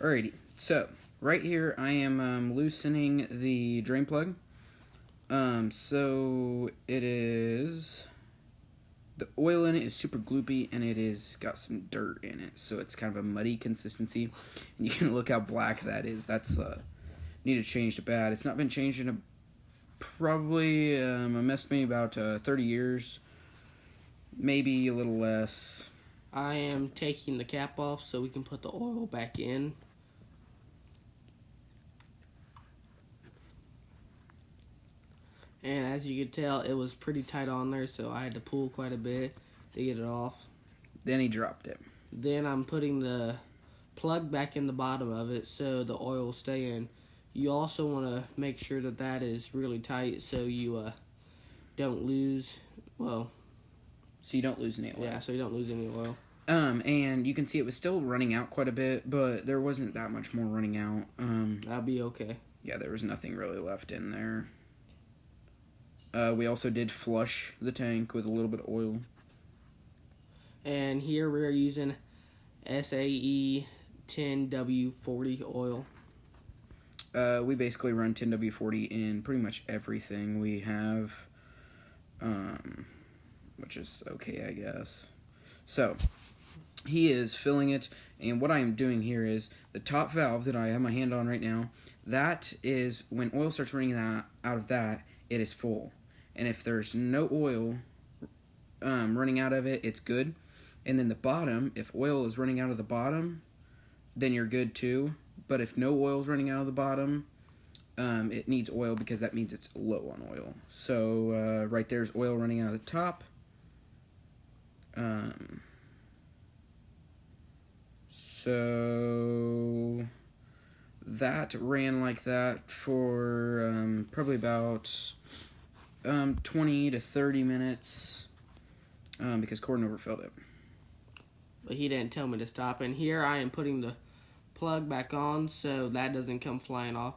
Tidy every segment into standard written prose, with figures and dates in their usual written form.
Alrighty, so right here I am loosening the drain plug. So it is, the oil in it is super gloopy and it is got some dirt in it, so it's kind of a muddy consistency. And you can look how black that is. That's needed changed bad. It's not been changed in probably estimate about 30 years, maybe a little less. I am taking the cap off so we can put the oil back in. And as you can tell, it was pretty tight on there, so I had to pull quite a bit to get it off. Then he dropped it. Then I'm putting the plug back in the bottom of it so the oil will stay in. You also want to make sure that that is really tight so you don't lose, well... So you don't lose any oil. Yeah, so you don't lose any oil. And you can see it was still running out quite a bit, but there wasn't that much more running out. That'll be okay. Yeah, there was nothing really left in there. We also did flush the tank with a little bit of oil. And here we're using SAE 10W40 oil. We basically run 10W40 in pretty much everything we have, which is okay, I guess. So, he is filling it, and what I am doing here is, the top valve that I have my hand on right now, that is, when oil starts running out of that, it is full. And if there's no oil running out of it, it's good. And then the bottom, if oil is running out of the bottom, then you're good too. But if no oil is running out of the bottom, it needs oil because that means it's low on oil. So right there's oil running out of the top. So that ran like that for probably about 20 to 30 minutes because Corden overfilled it. But he didn't tell me to stop. And here I am putting the plug back on so that doesn't come flying off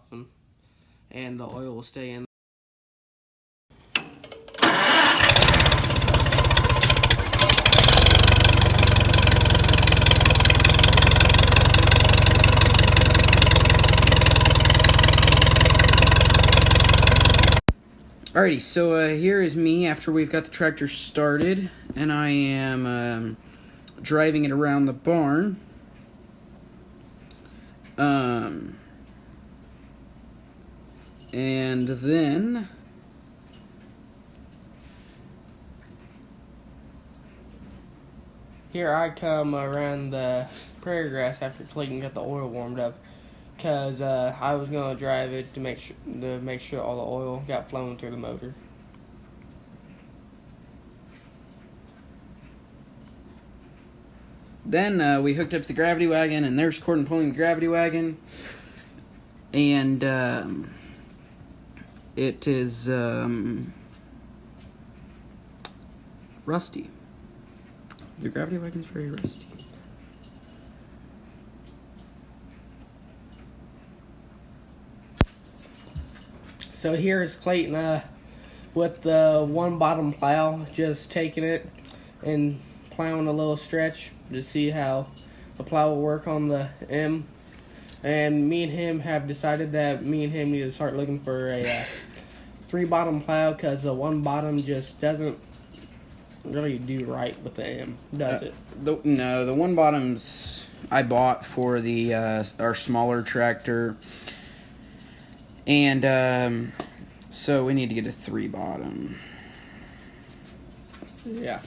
and the oil will stay in. Alrighty, so here is me after we've got the tractor started, and I am driving it around the barn. And then Here I come around the prairie grass after Clayton got the oil warmed up, because I was gonna drive it to make sure all the oil got flowing through the motor. Then we hooked up the gravity wagon, and there's Corden pulling the gravity wagon, and it is rusty. The gravity wagon's very rusty. So here is Clayton with the one bottom plow, just taking it and plowing a little stretch to see how the plow will work on the M. And me and him have decided that me and him need to start looking for a three bottom plow, because the one bottom just doesn't really do right with the M, does it? No, the one bottoms I bought for the our smaller tractor, and so we need to get a three bottom. Yeah.